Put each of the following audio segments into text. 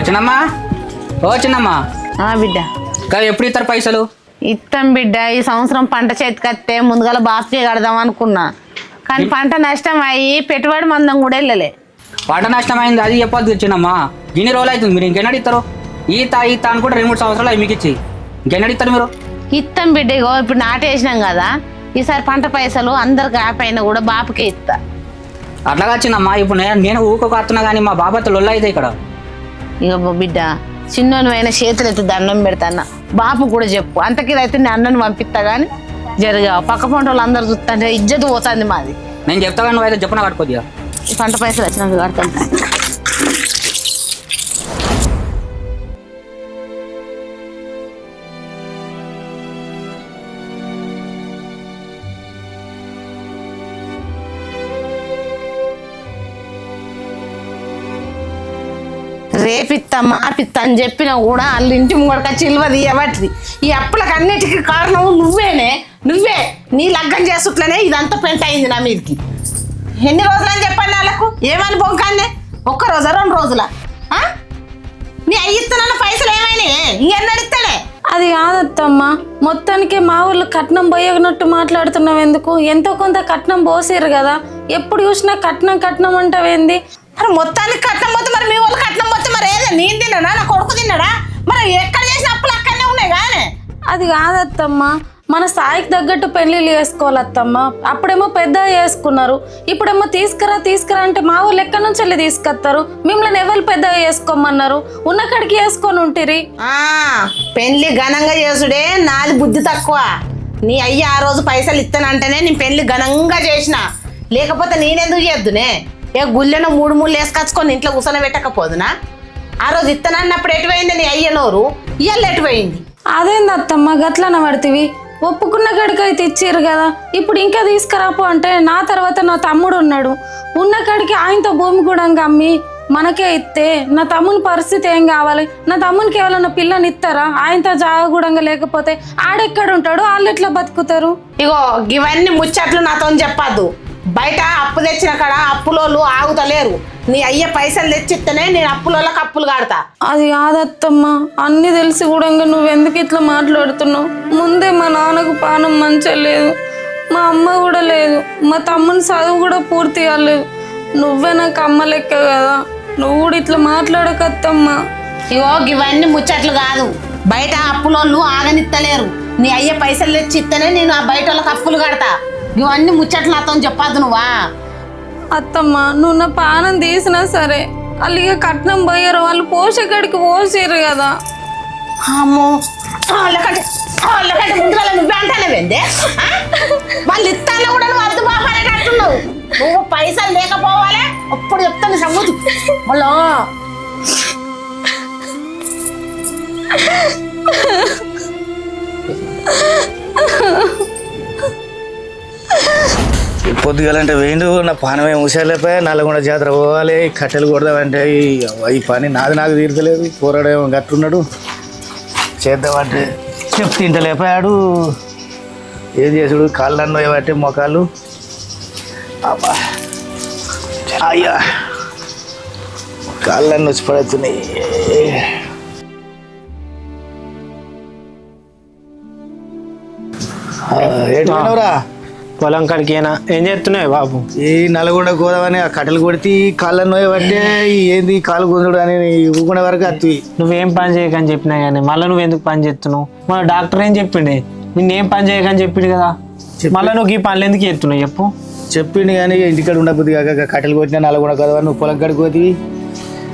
చిన్నమ్మా చిన్నమ్మా బిడ్డ కదా ఎప్పుడు ఇస్తారు పైసలు? ఇస్తాం బిడ్డ. ఈ సంవత్సరం పంట చేతికత్తే ముందుగా బాప్కే కడదాం అనుకున్నా, కానీ పంట నష్టం అయ్యి పెట్టుబడి మందం కూడా వెళ్ళలే. పంట నష్టం అయింది అది చెప్పొద్దు చిన్నమ్మా. ఇన్ని రోజులు అవుతుంది, మీరు ఇంకెన్నడు ఇస్తారు? ఈత అని కూడా 2-3 సంవత్సరాలు అవి మీకు ఇచ్చి ఇంకెన్నడు ఇస్తారు మీరు? ఇస్తాం బిడ్డ. ఇగో ఇప్పుడు నాటేసినాం కదా, ఈసారి పంట పైసలు అందరికి ఆపైనా కూడా బాపుకే ఇస్తా. అట్లాగా చిన్నమ్మా. ఇప్పుడు నేను ఊకొక వస్తున్నా కానీ మా బాబాతో లొల్ల అయితే ఇక్కడ. ఇక బిడ్డ చిన్నోని అయినా చేతులు ఎత్తి దండం పెడతాన్నా, బాపు కూడా చెప్పు. అంతకిదైతే నేను అన్నను పంపిస్తా కానీ జరిగా పక్క పంట వాళ్ళు అందరు చూస్తుంటే ఇజ్జత్ పోతుంది మాది. నేను చెప్తా కానీ నువ్వైతే చెప్పిన కట్టుకోద్దిగా. ఈ పంట పైసలు వచ్చినాక కడతాను. రేపిత్తా మాపిత్తా అని చెప్పినా కూడా వాళ్ళు ఇంటి ముంగడక చిల్వది ఎవటిది. ఈ అప్పులకు అన్నిటికీ కారణం నువ్వే నీ లగ్గం చేసుట్లనే ఇదంతా పెంట అయింది నా మీదకి. ఎన్ని రోజులు అని చెప్పండి వాళ్ళకు? ఏమని బొంకాన్నే? 1 రోజా 2 రోజులా? నీ అయ్యిస్తున్న పైసలు ఏమైనా ఇంకెన్నడిస్తాడే? అది కాదత్తమ్మా, మొత్తానికి మా ఊళ్ళో కట్నం పోయనట్టు మాట్లాడుతున్నావు ఎందుకు? ఎంతో కొంత కట్నం పోసిరు కదా, ఎప్పుడు చూసినా కట్నం అంటావేంది? మరి మొత్తానికి కట్నం పోతే మరి మీ వాళ్ళు కట్నం పోతే మరి ఏదో నేను తిన్నాడా నా కొడుకు తిన్నాడా? మరి ఎక్కడ చేసిన అప్పులు అక్కడనే ఉన్నాయి కానీ. అది కాదత్తమ్మా, మన స్థాయికి తగ్గట్టు పెళ్ళిళ్ళు చేసుకోవాలత్తమ్మా. అప్పుడేమో పెద్ద చేసుకున్నారు, ఇప్పుడేమో తీసుకురా అంటే మా ఊళ్ళు ఎక్కడి నుంచి వెళ్ళి తీసుకొస్తారు? మిమ్మల్ని ఎవరు పెద్దగా చేసుకోమన్నారు? ఉన్న కాడికి చేసుకొని ఉంటిరి. పెళ్లి ఘనంగా చేసుడే నాది బుద్ధి తక్కువ. నీ అయ్యి ఆ రోజు పైసలు ఇస్తానంటేనే నేను పెళ్లి ఘనంగా చేసిన, లేకపోతే నేనెందుకు చేద్దునే? ఏ గుళ్ళెనో 3 వేసుకొచ్చుకొని ఇంట్లో కూర్చొని పెట్టకపోదునా? ఆ రోజు ఇత్తనన్నప్పుడు ఎటుపోయింది నీ అయ్యనోరు, ఇయ్యాల ఎటుపోయింది? అదేంది అత్తమ్మ గట్లన పడుతుంది? ఒప్పుకున్న కాడికి అయితే ఇచ్చారు కదా, ఇప్పుడు ఇంకా తీసుకురాపు అంటే నా తర్వాత నా తమ్ముడు ఉన్నాడు. ఉన్న కాడికి ఆయనతో భూమి కూడా అమ్మి మనకే ఇస్తే నా తమ్ముని పరిస్థితి ఏం కావాలి? నా తమ్మునికి ఎవరైనా పిల్లని ఇస్తారా? ఆయనతో జాగ కూడా లేకపోతే ఆడెక్కడ ఉంటాడు? వాళ్ళు ఎట్లా బతుకుతారు? ఇగో ఇవన్నీ ముచ్చట్లు నాతో చెప్పద్దు. బయట అప్పు తెచ్చిన కాడ అప్పులోళ్ళు ఆగుతలేరు. నీ అయ్యే పైసలు తెచ్చిస్తేనే నేను అప్పులోళ్ళకి అప్పులు కడతా. అది కాదత్తమ్మా, అన్ని తెలిసి కూడా నువ్వెందుకు ఇట్లా మాట్లాడుతున్నావు? ముందే మా నాన్నకు పానం మంచిగా లేదు, మా అమ్మ కూడా లేదు, మా తమ్ముని చదువు కూడా పూర్తి కాలేదు. నువ్వే నాకు అమ్మ లెక్క కదా, నువ్వు కూడా ఇట్లా మాట్లాడకత్తమ్మా. ఇగో ఇవన్నీ ముచ్చట్లు కాదు, బయట అప్పులోళ్ళు ఆగనిత్తలేరు. నీ అయ్యే పైసలు తెచ్చిస్తేనే నేను ఆ బయట వాళ్ళకి అప్పులు కడతా. ఇవన్నీ ముచ్చట్లు నాతో చెప్పద్దు నువ్వా. అత్తమ్మ నువ్వు నా పానం తీసినా సరే అಲ್ಲಿగా కట్నం పోయారు, వాళ్ళు పోసేకాడికి పోసారు కదా. అమ్మో వాళ్ళకంటే ముందుగా నువ్వే అంటానేవేందే? వాళ్ళు ఇస్తానే కూడా నువ్వు అద్దు బాపనేటట్టున్నావు. నువ్వు పైసలు లేకపోవాలి అప్పుడు చెప్తాను సంగతి. మళ్ళా పొద్దుగాలంటే వేయండు, నా పానమే మూసేలేపా. నల్లగొండ జాతర పోవాలి, కట్టెలు కొడదామంటే ఈ పని నాకు తీరతలేదు. పోరాడేమో గట్టున్నాడు, చేద్దామంటే చెప్పు తింటలేపాడు. ఏం చేసుడు? కాళ్ళన్ను ఏమంటే మొఖాలు అబ్బా అయ్యా కాళ్ళన్నీ వచ్చి పడుతున్నాయి. ఏంటరా పొలం కాడికేనా? ఏం చేస్తున్నావు బాబు? ఈ నల్గొండ గోదావరి ఆ కట్టెలు కొడితే కాళ్ళను పట్టే ఏంది కాలు గుంజుడు అని ఊకునే వరకు అత్తువి. నువ్వేం పని చేయకని చెప్పినా కానీ మళ్ళీ నువ్వు ఎందుకు పని చేస్తున్నావు? మన డాక్టర్ ఏం చెప్పిండే? నిన్నేం పని చేయకని చెప్పిండు కదా, మళ్ళీ నువ్వు ఈ పనులు ఎందుకు చేస్తున్నావు చెప్పు? చెప్పిండు కానీ ఇంటికాడ ఉండబుద్ది కాక కట్టెలు కొట్టినా నల్గొండ గోదావరి నువ్వు పొలం కాడికి పోతివి.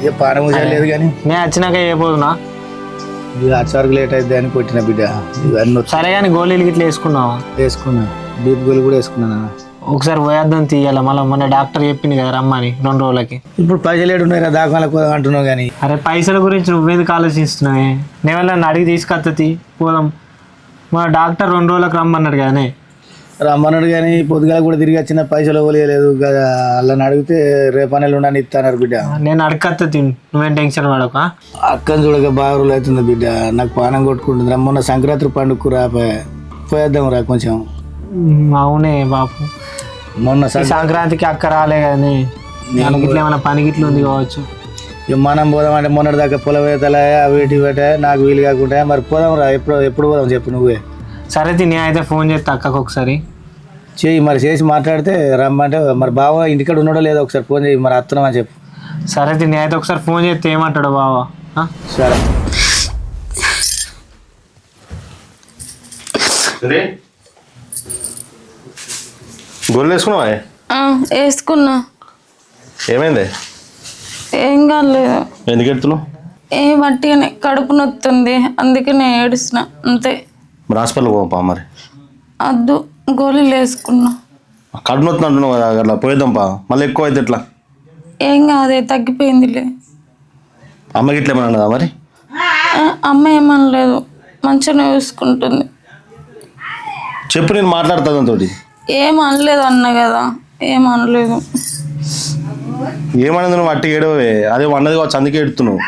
ఇక పానం లేదు కానీ నేను వచ్చినాక అయిపోతున్నా. ఇక వరకు లేట్ అవుతుంది అని కొట్టిన బిడ్డ. ఇవన్నీ సరే కానీ గోళీలు గిట్లా వేసుకున్నావా? వేసుకున్నా, బీపీ గోళీ కూడా వేసుకున్నా. ఒకసారి పోయేద్దాం తీయాలి, మళ్ళీ మన డాక్టర్ చెప్పింది కదా రమ్మని 2 రోజులకి. ఇప్పుడు పైసలు ఏడున్నాయి దాకా అంటున్నావు కానీ. అరే పైసల గురించి నువ్వేందుకు ఆలోచిస్తున్నావే? నేను నన్ను అడిగి తీసుకొస్తుంది పోదాం. మన డాక్టర్ 2 రోజులకు రమ్మన్నాడు కానీ. రమ్మన్నాడు కానీ పొద్దుగాల కూడా తిరిగి వచ్చిన పైసలు ఇవ్వలేదు కదా. వాళ్ళని అడిగితే రేపనేలు ఉండని ఇస్తాన్నారు బిడ్డ. నేను అడగత్త, నువ్వేం టెన్షన్ పడక. అక్కని చూడక బాగా రోజులు అవుతుంది బిడ్డ, నాకు పానం కొట్టుకుంటుంది. రమ్మన్న సంక్రాంతి పండుగకు పోయేద్దాం రా కొంచెం. అవునే బాపు, మొన్న సంక్రాంతికి అక్క రాలే కానీ ఇట్లా ఏమైనా పని గిట్లు ఉంది కావచ్చు. ఇక మనం పోదాం అంటే మొన్నటి దాకా పొలం వేతలే అవి ఇటు పెట్టే నాకు వీలు కాకుండా మరి పోదాం రా ఎప్పుడు పోదాం చెప్పు నువ్వే. సరే నేను అయితే ఫోన్ చేస్తా అక్కకు ఒకసారి. చెయ్యి మరి చేసి మాట్లాడితే రమ్మంటే మరి బావ ఇంటికాడ ఉన్నాడో లేదో ఒకసారి ఫోన్ చేయి మరి వస్తున్నాం అని చెప్పు. సరే నేను అయితే ఒకసారి ఫోన్ చేస్తే ఏమంటాడు బావ? సరే గొర్రెలు వేసుకున్నావా? వేసుకున్నా. ఏమైంది? ఏం కాలేదు. ఎందుకు ఎడుతున్నావు? వట్టిగానే కడుపు నొత్తుంది అందుకే నేను ఏడుస్తున్నా అంతే. మరి హాస్పిటల్కి పోపా. మరి అద్దు గోళీలు వేసుకున్నా. కడుపు నొత్తున్నా అంటున్నావు కదా, అట్లా పోయేద్దాంపా. మళ్ళీ ఎక్కువ అయితే ఎట్లా? ఏం కాదే తగ్గిపోయిందిలే. అమ్మకి ఇట్లా ఏమైనా అన్నదా మరి? అమ్మ ఏమనలేదు మంచిగానే చూసుకుంటుంది. చెప్పు నేను మాట్లాడుతాను తోటి. ఏమనలేదు అన్న కదా ఏమనలేదు. ఏమన్నది నువ్వు అట్టి ఏడవే, అదే అన్నది కావచ్చు అందుకే ఎడుతున్నావు.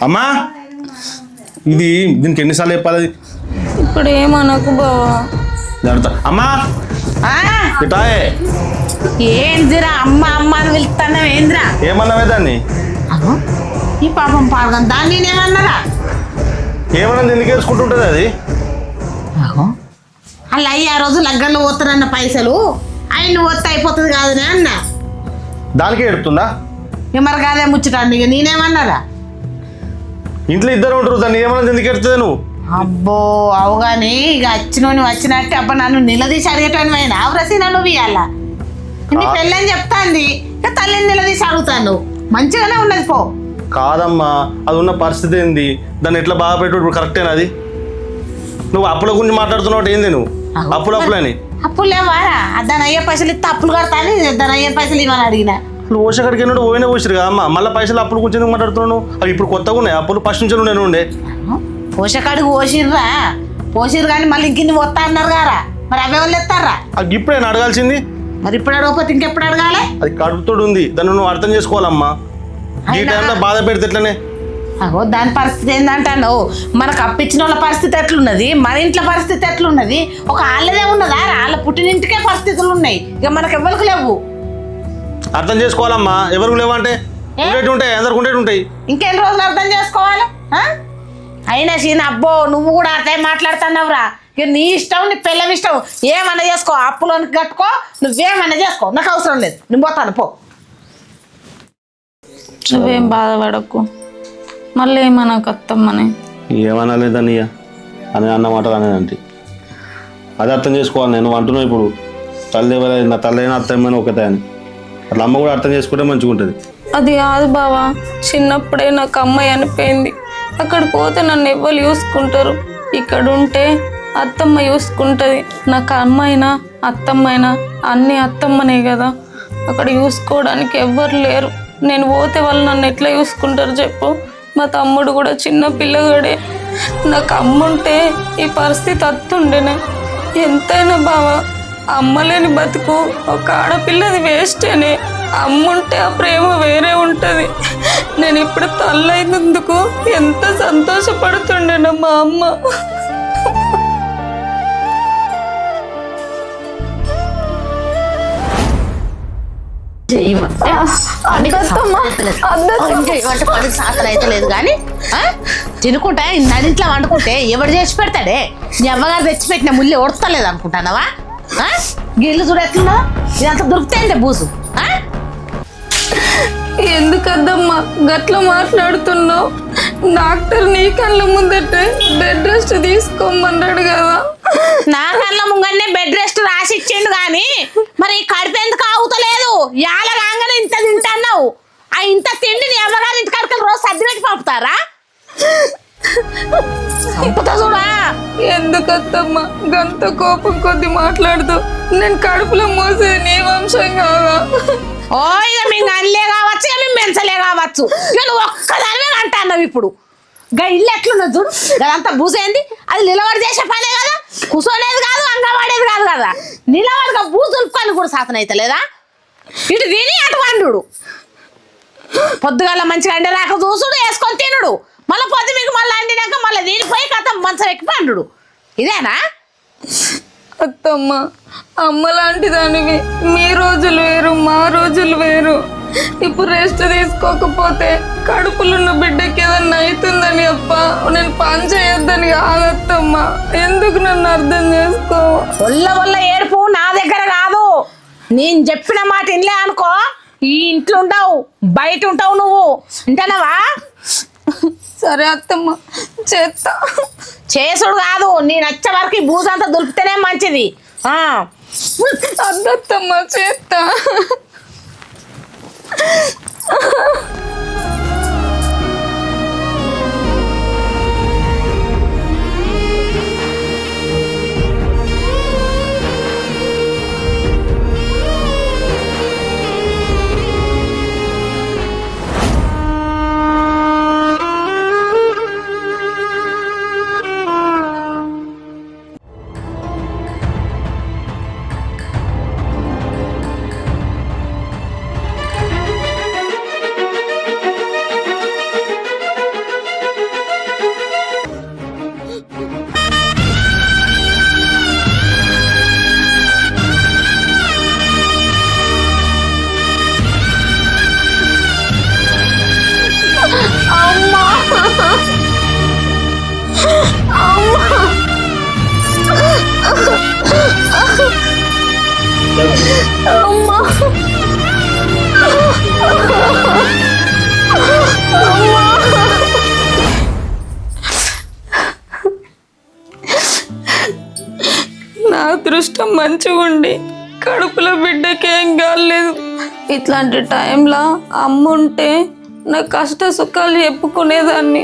అమ్మా ఇది దీనికి ఎన్నిసార్లు చెప్పాలి? ఇప్పుడు ఏమనకు బావా. అమ్మా ఇటాయే ఏందిరా అమ్మ అమ్మ అని వెళ్తాను ఏందిరా? ఏమన్నావే దాన్ని? ఈ పాపం పాడగం దాన్ని నేనేమన్నారా? ఏమన్నది ఎందుకు వేసుకుంటుంటుంది అది? అలా అయ్యి ఆ రోజు లగ్గంలో పోతారన్న పైసలు ఆయన పోతే అయిపోతుంది కాదునే అన్న. దానికే ఎడుతుందా? మరి కాదే ముచ్చటండి ఇక నేనేమన్నారా? ఇంట్లో ఇద్దరు ఉంటారు, దాన్ని ఏమన్నది ఎందుకు ఎడుతుంది నువ్వు? అబ్బో అవుగాని ఇక వచ్చినోని వచ్చినట్టు అబ్బా నన్ను నిలదీసి అడిగేటోని అయినా అవరసి నన్ను ఇయ్యాల నీ పెళ్ళని చెప్తాంది ఇక తల్లిని నిలదీసి అడుగుతాను. మంచిగానే ఉన్నది పో. కాదమ్మా అది ఉన్న పరిస్థితి ఏంది, దాన్ని ఎట్లా బాగా పెట్టు కరెక్టేనా? అది నువ్వు అప్పుల గురించి మాట్లాడుతున్నావు ఏంది నువ్వు? అప్పులని అప్పులు లేవారా? దాని అయ్యే పైసలు ఇస్తే అప్పులు కడతాను దాని అయ్యే పైసలు ఇవ్వని అడిగినా. నువ్వు ఓషకడికి వెళ్ళి పోయినా పోసిరు కదా అమ్మ, మళ్ళీ పైసలు అప్పుల గురించి ఎందుకు మాట్లాడుతున్నావు? అవి ఇప్పుడు కొత్తగా ఉన్నాయి, అప్పులు ఫస్ట్ నుంచి ఉండే. పోషకాడికి పోసిర్రా పోసిర్రు కానీ మళ్ళీ ఇంకిన్ని వస్తా అన్నారు గారా, మరి అవే వాళ్ళు ఎత్తారా? అది ఇప్పుడు నేను అడగాల్సింది. మరి ఇప్పుడు అడగకపోతే ఇంకెప్పుడు అడగాలి? అది కడుపుతోడు ఉంది, దాన్ని నువ్వు అర్థం చేసుకోవాలమ్మా. ఈ టైంలో బాధ పెడితే ఎట్లనే? అగో దాని పరిస్థితి ఏంటంటాను. మనకు అప్పించిన వాళ్ళ పరిస్థితి ఎట్లున్నది, మన ఇంట్లో పరిస్థితి ఎట్లున్నది? ఒక వాళ్ళదే ఉన్నదా? వాళ్ళ పుట్టినింటికే పరిస్థితులు ఉన్నాయి, ఇక మనకు ఎవరికి లేవు. అర్థం చేసుకోవాలమ్మా. ఎవరికి లేవంటే ఉంటాయి, అందరికి ఉండేటి ఉంటాయి. ఇంకెన్ని రోజులు అర్థం చేసుకోవాలి? అయినా సీన్ అబ్బో నువ్వు కూడా అట్లా మాట్లాడుతున్నావురా. ఇక నీ ఇష్టం, నీ పిల్లం ఇష్టం, ఏమన్నా చేసుకో, అప్పులోనికి కట్టుకో, నువ్వేమన్నా చేసుకో, నాకు అవసరం లేదు, నువ్వు పోతాను పో. నువ్వేం బాధపడకు, మళ్ళీ ఏమనకు అత్తమ్మని. ఏమన్నా లేదని అని అన్నమాట అనేదంటే అది అర్థం చేసుకోవాలి. నేను అంటున్నావు ఇప్పుడు తల్లి ఎవరైనా నా తల్లి అయినా అత్తమ్మని ఒకటే అని, అట్లా అమ్మ కూడా అర్థం చేసుకుంటే మంచిగా ఉంటుంది. అది కాదు బావా, చిన్నప్పుడే నాకు అమ్మాయి అనిపోయింది. అక్కడికి పోతే నన్ను ఎవ్వరు చూసుకుంటారు, ఇక్కడ ఉంటే అత్తమ్మ చూసుకుంటుంది. నాకు అమ్మైనా అత్తమ్మైనా అన్నీ అత్తమ్మనే కదా, అక్కడ చూసుకోవడానికి ఎవ్వరు లేరు. నేను పోతే వాళ్ళు నన్ను ఎట్లా చూసుకుంటారు చెప్పు? మా తమ్ముడు కూడా చిన్న పిల్లగాడే. నాకు అమ్ముంటే ఈ పరిస్థితి అత్తుండేనే. ఎంతైనా బావా అమ్మలేని బతుకు ఒక ఆడపిల్లది వేస్టేనే. అమ్ముంటే ఆ ప్రేమ వేరే ఉంటుంది. నేను ఇప్పుడు తల్లైనందుకు ఎంత సంతోషపడుతుండేనో మా అమ్మ. సాతన అయితే లేదు కానీ తినుకుంటా నడింట్లో వండుకుంటే ఎవడు చేసి పెడతాడే? నీ అమ్మగారు తెచ్చిపెట్టిన ముళ్ళు ఓడతలేదు అనుకుంటానవా? గిల్లు చూడ ఎట్లున్నా ఇదంతా దొరుకుతాయండి బూసు. ఎందుకద్దమ్మా గట్లా మాట్లాడుతున్నావు? డాక్టర్ నీ కళ్ళ ముందటే బెడ్ రెస్ట్ తీసుకోమన్నాడు కదా. నా కళ్ళ ముంగనే బెడ్ రెస్ట్ రాసి ఇచ్చిండు కానీ మరి కడుపు ఎందుకు ఆగుతలేదు? యాల రాగానే ఇంత తింటున్నావు, ఆ ఇంత తిండి నీ అమ్మగారు ఇంటి కడుకలు రోజు సర్ది పెట్టి పంపుతారా? సంపుతా చూడా. ఎందుకత్తమ్మా గంత కోపం కొద్ది మాట్లాడుతూ? నేను కడుపులో మోసేది నీ వంశం కాదా? ఓ ఇక మేము అల్లే కావచ్చు, ఇక మేము పెంచలే కావచ్చు, ఇక నువ్వు ఒక్కదానివే అంటున్నావు. ఇప్పుడు గా ఇల్లు ఎట్లున్నది చూడు, అదంతా బూసేంది. అది నిలబడి చేసే పనే కదా, కూర్చోలేదు కాదు, అంగవాడేది కాదు కదా. నిలబడిగా బూజు దులుపుకొని కూడా సాధన అయితే లేదా? ఇటు తిని అటు వండు, పొద్దుగాల మంచిగా అండే దాకా చూసుడు, వేసుకొని తినుడు, మళ్ళీ పొద్దు మీకు మళ్ళీ అండినాక మళ్ళీ దీనిపోయి కథ మంచం ఎక్కి పండు. ఇదేనా? అత్తమ్మ అమ్మ లాంటి దానివి, మీ రోజులు వేరు మా రోజులు వేరు. ఇప్పుడు రెస్ట్ తీసుకోకపోతే కడుపులున్న బిడ్డకి ఏదన్నా అవుతుందని అప్ప నేను పని చేయొద్దని కాదత్తమ్మ. ఎందుకు నన్ను అర్థం చేసుకో? వల్ల ఏడుపు నా దగ్గర కాదు. నేను చెప్పిన మాట ఇన్లే అనుకో, ఈ ఇంట్లో ఉండవు, బయట ఉంటావు నువ్వు. వింటానవా? సరే అత్తమ్మ, చేస్తా. చేసుడు కాదు, నీ నచ్చే వరకు ఈ బూజంతా దులిపితేనే మంచిది. అద్దత్తమ్మ, చేస్తా. నా అదృష్టం మంచిగుండి కడుపులో బిడ్డకేం కాలేదు. ఇట్లాంటి టైంలో అమ్ముంటే నా కష్ట సుఖాలు చెప్పుకునేదాన్ని.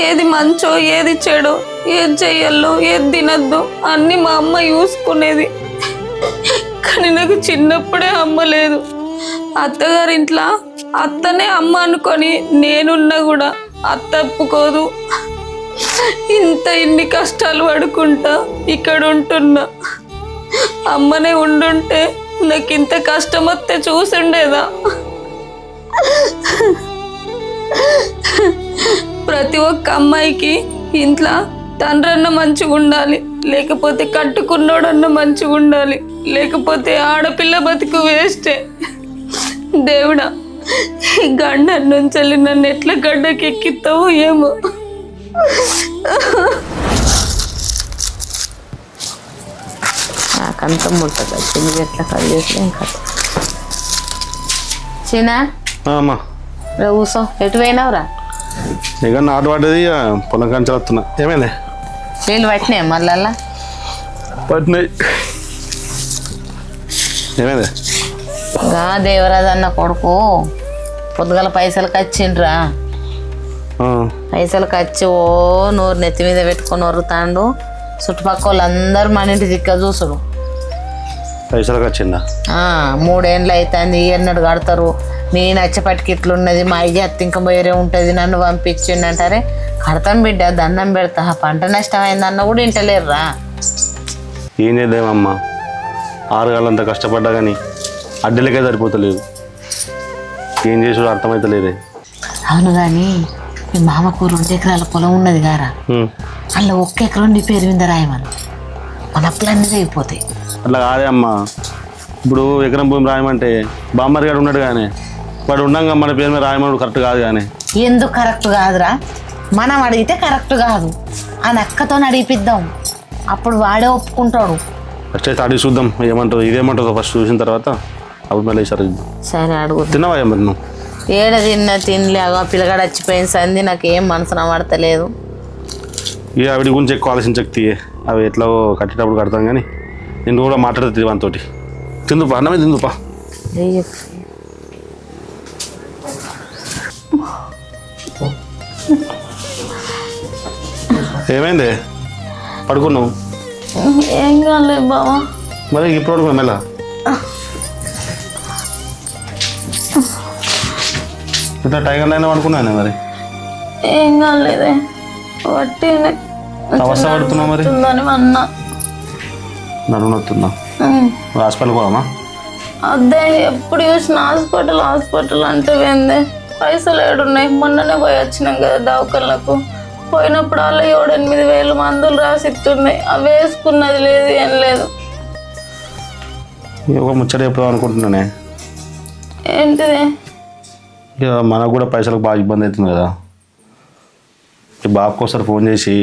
ఏది మంచో ఏది చెడో, ఏది చెయ్యాలో ఏది తినద్దో అన్నీ మా అమ్మ చూసుకునేది. కానీ నాకు చిన్నప్పుడే అమ్మ లేదు. అత్తగారింట్లో అత్తనే అమ్మ అనుకొని నేనున్నా కూడా అత్త ఒప్పుకోదు. ఇన్ని కష్టాలు పడుకుంటా ఇక్కడ ఉంటున్నా. అమ్మనే ఉండుంటే నాకు ఇంత కష్టం వస్తే చూసుండేదా? ప్రతి ఒక్క అమ్మాయికి ఇంట్లో తండ్రన్న మంచిగా ఉండాలి, లేకపోతే కట్టుకున్నోడన్న మంచిగా ఉండాలి, లేకపోతే ఆడపిల్ల బతుకు వేస్టే. దేవుడా, ఈ గండ నుంచి నన్ను ఎట్లా గడ్డకి ఎక్కిస్తావో ఏమో. నాకంత ముట్టదు చిన్న ఎట్లా కట్ చేసిన చిన్న అమ్మా కూసో. ఎటు పోయినావురా? ఇక నాటు పడ్డది, పొలం కంచె వస్తున్నా. ఏమైంది? నీళ్ళు పట్టినాయి మళ్ళా? పట్టినాయి. ఏమైంది? దేవరాజు అన్న కొడుకు పొద్దుగల పైసలకు వచ్చిండ్రా. పైసలకు వచ్చి నోరు నెత్తి మీద పెట్టుకొని వరుతాండు. చుట్టుపక్కల వాళ్ళందరూ మన ఇంటి దిక్క చూసుడు. పైసలకు వచ్చిందా? 3 ఏళ్ళు అవుతుంది, ఎన్నడు కడతారు, నేను వచ్చేపటికి ఇట్లున్నది, మా అయ్య అత్త ఇంకా వేరే ఉంటుంది, నన్ను పంపించిండు అంటారే. కడతాం బిడ్డ, దండం పెడతా, పంట నష్టం అయిందన్న కూడా ఇంటలేరురా. ఏం చేద్దామమ్మా, 6 గంటలంతా కష్టపడ్డా కానీ అడ్డలకే సరిపోతలేదు. ఏం చేసుడు అర్థమవుతలేదే. అవును కానీ మీ మామకు 2 ఎకరాల పొలం ఉన్నది గారా, అలా 1 ఎకరం నీ పేరు మీద రాయమని, మన అప్పులన్నీ అయిపోతాయి. అట్లా కాదే అమ్మా, ఇప్పుడు ఎకరం భూమి రాయమంటే బామ్మరి గారు ఉన్నాడు కానీ వాడు ఉండగా మన పేరు మీద రాయమని కరెక్ట్ కాదు. కానీ ఎందుకు కరెక్ట్ కాదురా? మనం అడిగితే కరెక్ట్ కాదు, ఆ నక్కతో అడిగిపిద్దాం, అప్పుడు వాడే ఒప్పుకుంటాడు. ఫస్ట్ అయితే అడిగి చూద్దాం ఏమంటుందో. ఇదేమంటుందో ఫస్ట్ చూసిన తర్వాత అప్పుడు మళ్ళీ సరే. సరే అడుగు. తిన్నావా మరి నువ్వు? ఏడ తినలేగా, పిల్లగాడు వచ్చిపోయిన సంది నాకు ఏం మనసున పడతలేదు. ఇక ఆవిడ గురించి ఎక్కువ ఆలోచించక్తి, అవి ఎట్లా కట్టేటప్పుడు కడతాం. కానీ నేను కూడా మాట్లాడుతుంది వానితోటి. తిందుపా, అన్నమే తిందుపా. ఏమైంది? పడుకున్నావు? ఏం కాలేదు బావా. మరి ఇప్పుడు పడుకున్నా మెల్ల. ఇట్లా టైగర్ లైన్ పడుకున్నాను. మరి ఏం కాలేదే, వట్టినే అవస్థ పడుతున్నావు. మరి అన్నా నడుము నొత్తుందా? హాస్పిటల్ పోదామా? అదే ఎప్పుడు చూసిన హాస్పిటల్ అంటే ఏంది, పైసలు ఏడున్నాయి. మొన్ననే పోయి వచ్చినాం కదా దవాఖానలకు. పోయినప్పుడు అలా 7-8 వేలు మందులు రాసి ఇస్తున్నాయి, అవి వేసుకున్నది లేదు, ఏం లేదు. ఒక ముచ్చట చెప్దాం అనుకుంటున్నానే. ఏంటిది? ఇక మనకు కూడా పైసలకు బాగా ఇబ్బంది అవుతుంది కదా. ఈ బాబుకి ఒకసారి ఫోన్ చేసి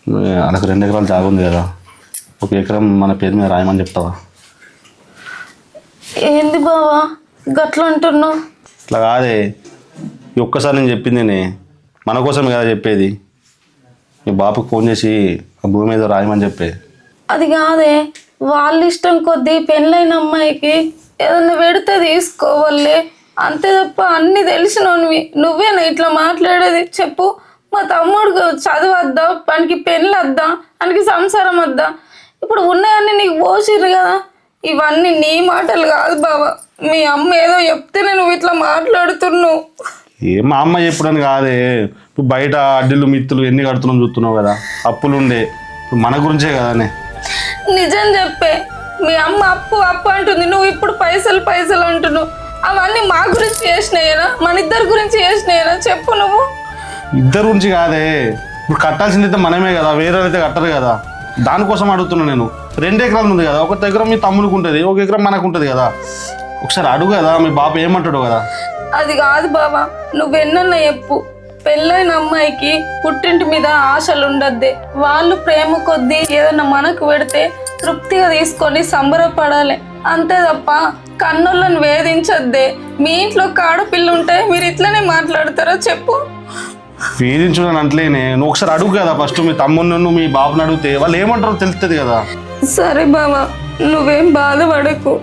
వాళ్ళకి 2 ఎకరాలు జాగా ఉంది కదా, 1 ఎకరం మన పేరు మీద రాయమని చెప్తావా? ఏంది బావా గట్ల అంటున్నావు? ఇట్లా కాదే, ఈ ఒక్కసారి నేను చెప్పింది మన కోసమే కదా చెప్పేది. మీ బాబుకి ఫోన్ చేసి ఆ భూమి మీద రాయమని చెప్పే. అది కాదే, వాళ్ళ ఇష్టం కొద్దీ పెళ్ళైన అమ్మాయికి ఏదన్నా పెడితే తీసుకోవాలి అంతే తప్ప అన్నీ తెలిసినవి నువ్వేనా ఇట్లా మాట్లాడేది? చెప్పు. మా తమ్ముడు చదవద్దా, పనికి పెళ్ళి వద్దా, ఆయనకి సంసారం వద్దా? ఇప్పుడు ఉన్నాయన్నీ నీకు పోసిర్రు కదా. ఇవన్నీ నీ మాటలు కాదు బావా, మీ అమ్మ ఏదో చెప్తేనే నువ్వు ఇట్లా మాట్లాడుతున్నావు. మా అమ్మ చెప్పడానికి కాదే, ఇప్పుడు బయట అడ్డీలు మిత్తులు ఎన్ని కడుతున్నాం చూస్తున్నావు కదా, అప్పులుండే. ఇప్పుడు మన గురించే కదానే. నిజం చెప్పే, మీ అమ్మ అప్పు అప్పు అంటుంది, నువ్వు ఇప్పుడు పైసలు పైసలు అంటున్నావు. అవన్నీ మా గురించి చేసినాయేనా, మన ఇద్దరి గురించి చేసినాయేనా? చెప్పు నువ్వు. ఇద్దరు గురించి కాదే, ఇప్పుడు కట్టాల్సింది అయితే మనమే కదా, వేరే అయితే కట్టరు కదా. దానికోసం అడుగుతున్నా నేను. 2 ఎకరాలు ఉంది కదా, 1 ఎకరం మీ తమ్ముడికి ఉంటుంది, 1 ఎకరం మనకు ఉంటుంది కదా. ఒకసారి అడుగు కదా, మీ బాబు ఏమంటాడు కదా. అది కాదు బాబా, నువ్వెన్నన్నా చెప్పు, పెళ్ళైన అమ్మాయికి పుట్టింటి మీద ఆశలు ఉండద్దే. వాళ్ళు ప్రేమ కొద్దీ ఏదన్నా మనకు పెడితే తృప్తిగా తీసుకొని సంబరపడాలి అంతే తప్ప కన్నులను వేధించద్దే. మీ ఇంట్లో ఆడపిల్ల ఉంటే మీరు ఇట్లనే మాట్లాడతారా? చెప్పు. వేధించడం అంటలేనే, నువ్వు ఒకసారి అడుగు కదా ఫస్ట్. మీ తమ్ముడు మీ బాబుని అడిగితే వాళ్ళు ఏమంటారో తెలుస్తుంది కదా. సరే బాబా, నువ్వేం బాధపడకు,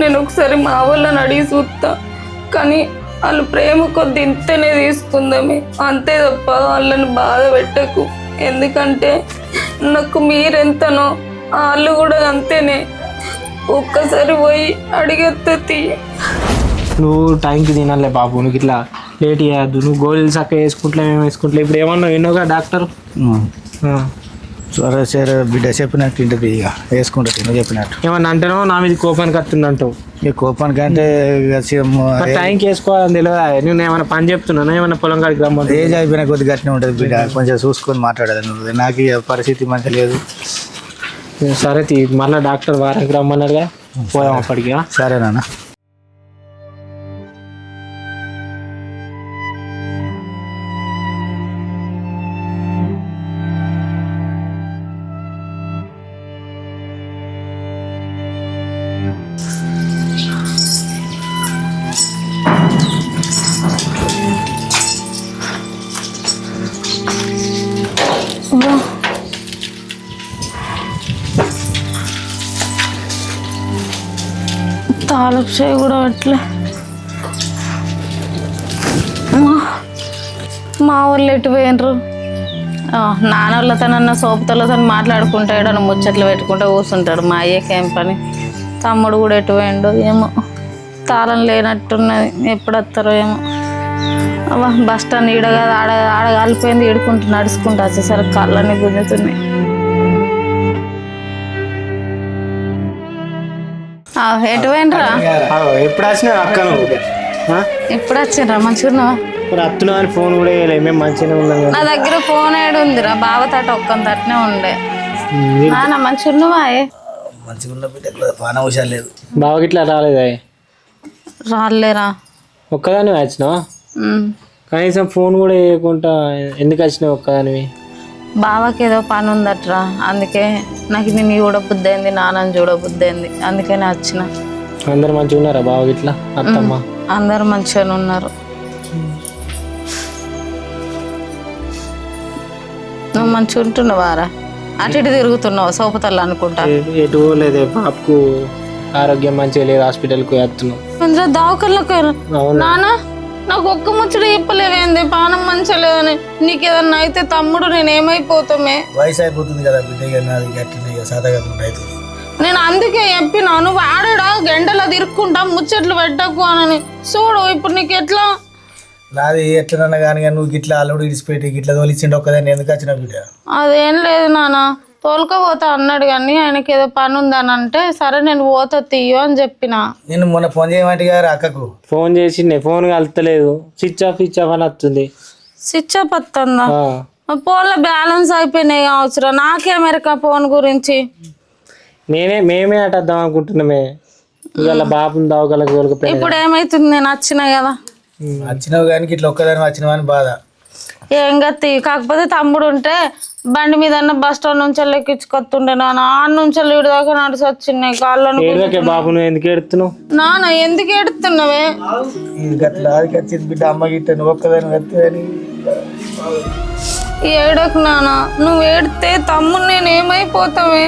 నేను ఒకసారి మా వాళ్ళని అడిగి చూస్తా. కానీ వాళ్ళు ప్రేమ కొద్ది ఇంతనే తీసుకుందామే అంతే తప్ప వాళ్ళని బాధ పెట్టకు. ఎందుకంటే నాకు మీరెంతనో వాళ్ళు కూడా అంతేనే. ఒక్కసారి పోయి అడిగెత్తి. నువ్వు టైంకి తినాలే బాబు, నువ్వు ఇట్లా లేట్ చేయద్దు. నువ్వు గోళీలు చక్కగా వేసుకుంటా, మేము వేసుకుంటా. ఇప్పుడు ఏమన్నా విన్నావుగా డాక్టర్? సరే సరే బిడ్డ చెప్పినట్టు ఇంటిది, ఇక వేసుకుంటా నువ్వు చెప్పినట్టు. ఏమన్నా అంటేనో నా మీద కోపానికి వస్తుందంటావు. ఇక కోపానికి అంటే టైంకి వేసుకోవాలని తెలియదా? నేను ఏమైనా పని చెప్తున్నాను, ఏమైనా పొలం కాడికి రమ్మంటే? ఏజ్ అయిపోయినా కొద్ది గట్టినే ఉంటుంది బిడ్డ, కొంచెం చూసుకొని మాట్లాడదు నువ్వు. నాకు ఈ పరిస్థితి మంచి లేదు. సరే మళ్ళీ డాక్టర్ వారానికి రమ్మన్నారుగా, పోదాం అప్పటికి. సరే నాన్న. తాలపు చేయి కూడా అట్లే. మా వాళ్ళు ఎటు పోయినరు? నాన్నోళ్ళతోనన్న సోపుతలతో మాట్లాడుకుంటాడు, ముచ్చట్లు పెట్టుకుంటూ కూర్చుంటాడు. మా అయ్యకేం పని? తమ్ముడు కూడా ఎటు పోయిండు ఏమో, తాళం లేనట్టున్నది. ఎప్పుడు వస్తారో ఏమో. అవ్వ బస్ స్టాండ్ ఈడ కదా, ఆడ కాలిపోయింది. ఈడుకుంటూ నడుచుకుంటూ వచ్చేసరికి కళ్ళన్నీ గుంజుతున్నాయి. ఎటు పోయినరా? ఎప్పుడు వచ్చినావు అక్క? నువ్వు ఎప్పుడు వచ్చిండ్రా? మంచిగా వస్తున్నావు అని ఫోన్ కూడా వేయలే. మేము మంచిగానే ఉన్నాం. నా దగ్గర ఫోన్ ఏడు ఉందిరా, బావ తట ఒక్క తట్టనే ఉండే. నాన్న మంచిగా ఉన్నావా? మంచిగా ఉన్న బిడ్డ పాన హుషారు లేదు. బావకి ఇట్లా రాలేదా? రాలేరా. ఒక్కదాని వచ్చినావా? కనీసం ఫోన్ కూడా వేయకుండా ఎందుకు వచ్చినావు ఒక్కదానివి? బావకి ఏదో పని ఉందట్రా, అందుకే నాకు నిన్ను చూడబుద్ధి అయింది, నాన్నని చూడబుద్ధి అయింది, అందుకనే వచ్చిన. అందరు మంచిగా ఉన్నారా బావకి ఇట్లా? అత్తమ్మ అందరు మంచిగానే ఉన్నారు. నువ్వు మంచిగా ఉంటున్నావారా? అటు ఇటు తిరుగుతున్నావు సోపతల్లు అనుకుంటా. ఎటు లేదే, బాబుకు ఆరోగ్యం మంచిగా లేదు, హాస్పిటల్కి వేస్తున్నావు. దావకల్లోకి నాన్న నాకు ఒక్క ముచ్చట చెప్పలేవేంది, పానం మంచిగా లేదని. నీకేదన్నా అయితే తమ్ముడు నేనేమైపోతామే? వయసు అయిపోతుంది కదా బిడ్డ, నాది గట్టిన సాధాగా. నేను అందుకే చెప్పినా, నువ్వు ఆడడా గంటలా తిరుక్కుంటా ముచ్చట్లు పెట్టకు అని. చూడు ఇప్పుడు నీకు ఎట్లా. నాది ఎట్లనన్నా కానీ నువ్వు గిట్లా అల్లుడు ఇడిచిపెట్టి గిట్లా తోలిచ్చిండు ఒక్కదాన్ని ఎందుకు వచ్చిన బిడ్డ? అదేం లేదు నాన్న, తోలుకపోతా అన్నాడు కానీ ఆయనకి ఏదో పని ఉందని అంటే సరే నేను పోతా తీయు అని చెప్పిన. నేను మొన్న ఫోన్ చేయమంటే గారు అక్కకు ఫోన్ చేసిండే, ఫోన్ కలుతలేదు, స్విచ్ ఆఫ్ అని వస్తుంది. స్విచ్ ఆఫ్ వస్తుందా? ఫోన్లో బ్యాలెన్స్ అయిపోయినాయి అవసరం. నాకేమెరక ఫోన్ గురించి. మేమే అటద్దాం అనుకుంటున్నామే. ఇవాళ బాబుని దావగలకి తోలుకపోయినా ఇప్పుడు ఏమైతుంది నేను వచ్చినా కదా వచ్చినావు కానీ ఇట్లా ఒక్కదాని వచ్చినావు అని బాధ. ఏం గతి కాకపోతే తమ్ముడు ఉంటే బండి మీద బస్ స్టాండ్ నుంచి ఎక్కించుకొస్తుండే నాన్న ఆ నుంచి వీడి దాకా నడిచి వచ్చినాయి కాళ్ళను ఏడవకే బాబు, నువ్వు ఎందుకు ఏడుతున్నావు? నాన్న ఎందుకు ఏడుతున్నావే? ఇది గట్ల ఆదికి వచ్చింది బిడ్డ, అమ్మ గిట్ట నువ్వు ఒక్కదాని వస్తుందని. ఏడకు నాన్న, నువ్వు ఏడితే తమ్ముడు నేను ఏమైపోతావే?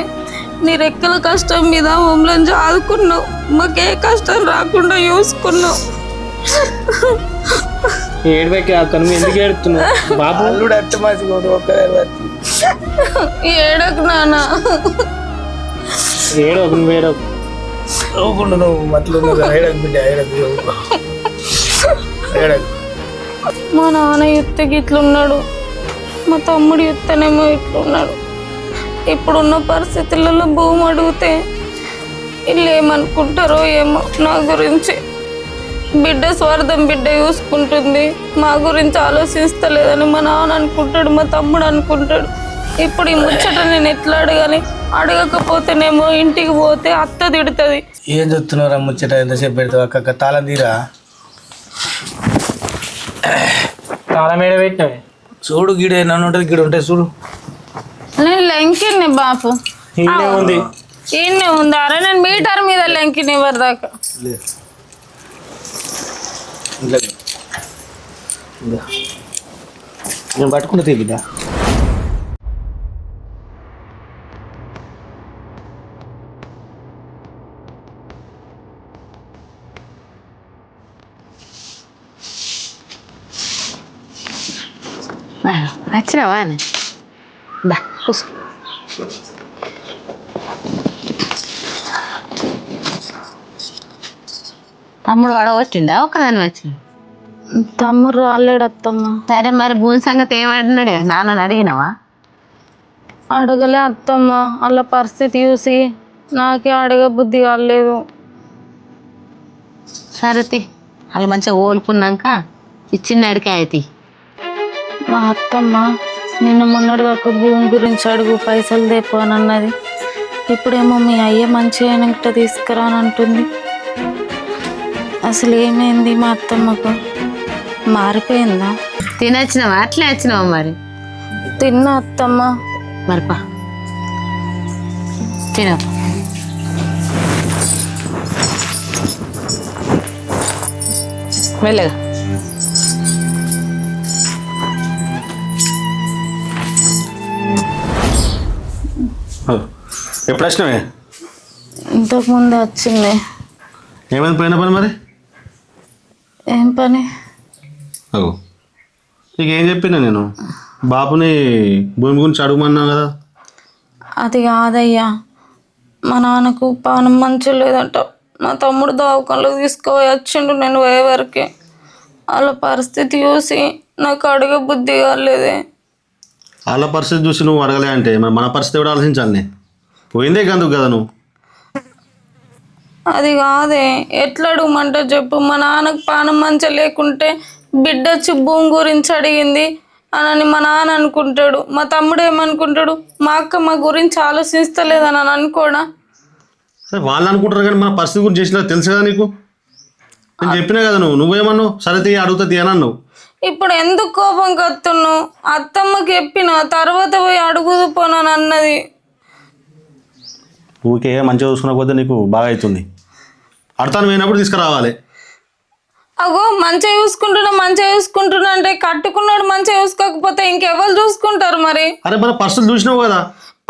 నీ రెక్కల కష్టం మీద మమ్మల్ని ఆదుకున్నావు, మాకే కష్టం రాకుండా చూసుకున్నావు. ఏడవకే అక్క, నువ్వు ఎందుకు ఏడుతున్నావు? బాబు అల్లుడు అట్ట మంచిగా ఒక్కదాని వచ్చి ఏడకు నాన్న, ఏడవకు, నువ్వు ఏడవకు. నవ్వుకుంటు నువ్వు మట్లు ఏడకు బిడ్డ, ఏడకు ఏడకు. మా నాన్న యుత్తకి ఇట్లున్నాడు, మా తమ్ముడు యుత్తనేమో ఇట్లున్నాడు. ఇప్పుడున్న పరిస్థితులలో భూమి అడిగితే వీళ్ళు ఏమనుకుంటారో ఏమో నా గురించి. బిడ్డ స్వార్థం, బిడ్డ చూసుకుంటుంది, మా గురించి ఆలోచిస్తలేదని మా నాన్న అనుకుంటాడు, మా తమ్ముడు అనుకుంటాడు. ఇప్పుడు ఈ ముచ్చట నేను ఎట్లా అడగాలి? అడగకపోతేనేమో ఇంటికి పోతే అత్త తిడుతుంది. ఏం చెప్తున్నారా ముచ్చట? ఎంతసేపు పెడతావు అక్క? తాళం తీరా తాళం ఏడ పెట్టినవే? చూడు గిడే నన్ను ఉంటుంది, గిడ ఉంటుంది చూడు. నేను లెంకిని బాపు, ఈయనే ఉంది. ఈయనే ఉందా? అరే నేను మీటర్ మీద లెంకిని ఎవరి దాకా. నేను పట్టుకుంటే తీ బిడ్డ. వచ్చినావా బా కూర్చో. తమ్ముడు వాడ వచ్చిండా ఒకదాని వచ్చింది? తమ్ముడు రాలేడు అత్తమ్మ. సరే మరి భూమి సంగతి ఏమంటున్నాడు? నాన్న అడిగినావా? అడగలే అత్తమ్మ, వాళ్ళ పరిస్థితి చూసి నాకే అడగ బుద్ధి కాలేదు. సరే వాళ్ళు మంచిగా ఓలుకున్నాక ఇచ్చిన అడికాయతి. మా అత్తమ్మ నిన్న మొన్నటి దాకా భూమి గురించి అడుగు, పైసలు తెప్పు అని అన్నది. ఇప్పుడేమో మీ అయ్య మంచిగా అయినాక తీసుకురానంటుంది. అసలు ఏమైంది మా అత్తమ్మకు? మారిపోయిందా? తినొచ్చినావా? అట్లే వచ్చినావా మరి? తిన్నా అత్తమ్మ. మరిపా తిన. వెళ్ళగా ఎప్పుడు వచ్చినావే? ఇంతకుముందు వచ్చింది. ఏమైంది పోయిన పని మరి? ఏం పని? అగో నీకు ఏం చెప్పినా నేను? బాబుని భూమి గురించి అడుగుమన్నావు కదా. అది కాదయ్యా, మా నాన్నకు పానం మంచి లేదంట. మా తమ్ముడు దవాఖానలోకి తీసుకుపోయి వచ్చిండు నేను పోయే వరకే. వాళ్ళ పరిస్థితి చూసి నాకు అడగ బుద్ధి కాలేదే. వాళ్ళ పరిస్థితి చూసి నువ్వు అడగలే అంటే మరి మన పరిస్థితి కూడా ఆలోచించాలి. పోయిందే కందుకు కదా నువ్వు. అది కాదే, ఎట్లా అడుగుమంటే చెప్పు? మా నాన్నకు పానం మంచి లేకుంటే బిడ్డ వచ్చి భూమి గురించి అడిగింది అని మా నాన్న అనుకుంటాడు. మా తమ్ముడు ఏమనుకుంటాడు? మా అక్క మా గురించి ఆలోచిస్తలేదని అని అనుకోడా? సరే వాళ్ళు అనుకుంటారు కానీ మన పరిస్థితి గురించి చేసినా తెలుసు కదా నీకు. నేను చెప్పినా కదా, నువ్వేమన్నావు? సరే తీ అడుగుతుంది అని అన్నావు. ఇప్పుడు ఎందుకు కోపం కత్తున్నావు? అత్తమ్మకి చెప్పిన తర్వాత పోయి అడుగుదు పోనాను అన్నది. ఊరికే మంచిగా చూసుకున్న నీకు బాగా అవుతుంది. అడతాను పోయినప్పుడు తీసుకురావాలి. అగో మంచిగా చూసుకుంటున్నా అంటే కట్టుకున్నాడు మంచిగా చూసుకోకపోతే ఇంకెవరు చూసుకుంటారు మరి? అరే మన పరిస్థితి చూసినావు కదా.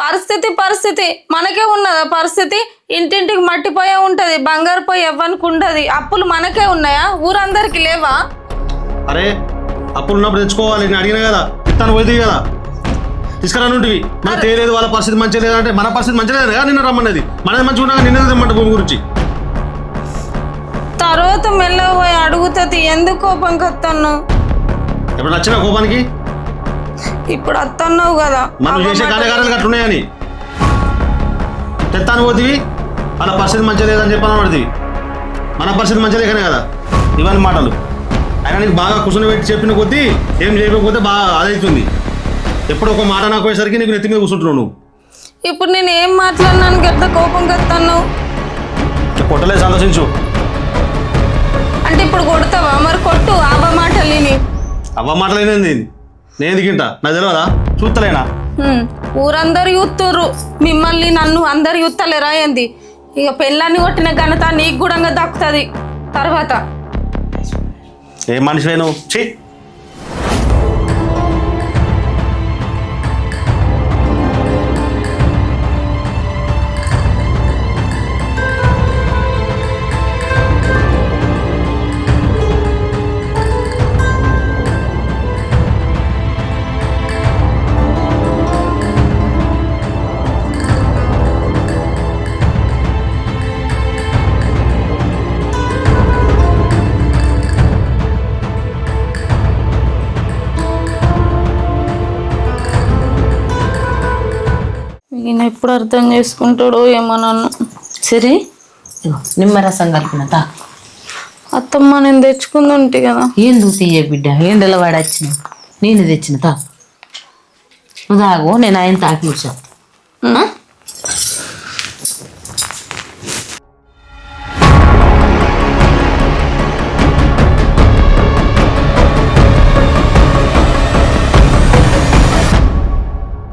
పరిస్థితి మనకే ఉన్నదా? పరిస్థితి ఇంటింటికి మట్టిపోయే ఉంటది, బంగారు పోయి ఎవ్వనికి ఉండదు. అప్పులు మనకే ఉన్నాయా? ఊరందరికి లేవా? అరే అప్పులు ఉన్నప్పుడు తెచ్చుకోవాలి. నేను అడిగినా కదా, ఇస్తాను పోయింది కదా, తీసుకురానుంటివి. మనకు తెలియదు వాళ్ళ పరిస్థితి మంచిగా లేదంటే మన పరిస్థితి మంచిగా లేదు కదా నిన్న రమ్మన్నది. మనది మంచిగా ఉన్నాక నిన్న తెమ్మంట భూమి గురించి. తర్వాత మెల్లగా పోయి అడుగుతుంది. ఎందుకు కోపం కత్తన్నావు? ఎప్పుడు వచ్చిన కోపానికి? ఇప్పుడు అత్తన్నావు కదా, మనం చేసే కార్యకారాలు కట్టున్నాయని తెత్తాను పోతివి. వాళ్ళ పరిస్థితి మంచిగా లేదని చెప్పాను పడుతుంది. మన పరిస్థితి మంచిగా లేకనే కదా ఇవన్నీ మాటలు. అయినా నీకు బాగా కూర్చొని పెట్టి చెప్పిన కొద్దీ ఏం చేయకపోతే బాగా అదవుతుంది. ఎప్పుడు ఒక మాట నాకు పోయేసరికి నీకు నెత్తి మీద కూర్చుంటున్నావు నువ్వు. ఇప్పుడు నేను ఏం మాట్లాడినాను ఎంత కోపం కత్తన్నావు? కొట్టలేదు ఆలోచించు. అంటే ఇప్పుడు కొడతావా? మరి కొట్టు అవ్వ మాటలు విని. అవ్వ మాటలేనింది నేను ఎందుకింటా నాకు తెలియదా? చూస్తలేనా? ఊరందరు చూస్తుర్రు మిమ్మల్ని, నన్ను అందరు చూస్తలేరా ఏంది? ఇక పెళ్ళాన్ని కొట్టిన ఘనత నీకు కూడా దక్కుతుంది తర్వాత. ఏ మనిషి నువ్వు? ఛీ. ఈయన ఎప్పుడు అర్థం చేసుకుంటాడో ఏమో నన్ను. సరే నిమ్మరసం కలిపినతా అత్తమ్మ నేను తెచ్చుకుంది ఉంటే కదా. ఎందుకు తీయ బిడ్డ, ఎండల వాడు వచ్చిన నేను తెచ్చిన తా. నువ్వు తాగు, నేను ఆయన తాకి